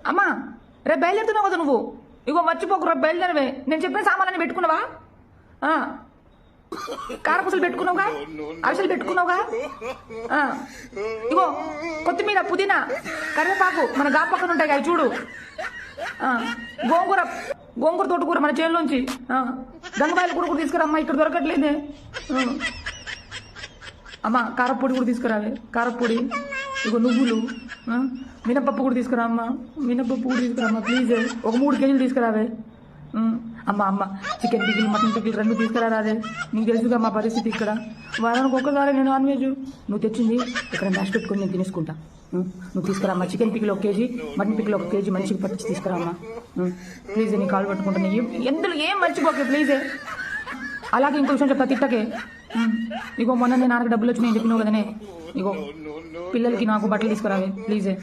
అమ్మా రేపు బయలుదేరుతున్నావు కదా నువ్వు. ఇగో మర్చిపోకు, రేపు బయలుదేరవే. నేను చెప్పిన సామాన్లన్నీ పెట్టుకున్నావా? కారపూసలు పెట్టుకున్నావుగా, అరిసెలు పెట్టుకున్నావుగా. ఇగో కొత్తిమీర, పుదీనా, కరివేపాకు మన గా పక్కన ఉంటాయి అవి చూడు. గోంగూర, గోంగూర తోటకూర మన చేనులోంచి. గంగబాయలు కూడా తీసుకురామ్మా, ఇక్కడ దొరకట్లేదే. అమ్మా కారపొడి కూడా తీసుకురావే, కారపొడి. ఇగో నువ్వులు, మినపప్పు కూడా తీసుకురామ్మా, మినపప్పు కూడా తీసుకురామ్మా ప్లీజ్. ఒక 3 కేజీలు తీసుకురావే. అమ్మ చికెన్ పికిల్, మటన్ పికిల్ 2 తీసుకురాదే. నీకు తెలుసుగా మా పరిస్థితి ఇక్కడ. వారానికి ఒక్కసారి నేను నాన్ వెజ్. నువ్వు తెచ్చింది ఇక్కడ డాష్ పెట్టుకొని నేను తినేసుకుంటా. నువ్వు తీసుకురామ్మా. Chicken pickle 1 KG, mutton pickle 1 KG మంచిగా పట్టించి తీసుకురామ్మా ప్లీజ్. నీ కాలు పట్టుకుంటున్నా. ఎందులో ఏం మర్చిపోకే ప్లీజే. అలాగే ఇంకో విషయం చెప్తా, తిట్టకే. ఇగో మొన్న నేను నాకు డబ్బులు వచ్చినాయి చెప్పినావు కదనే. ఇగో పిల్లలకి నాకు బట్టలు తీసుకురావే ప్లీజే.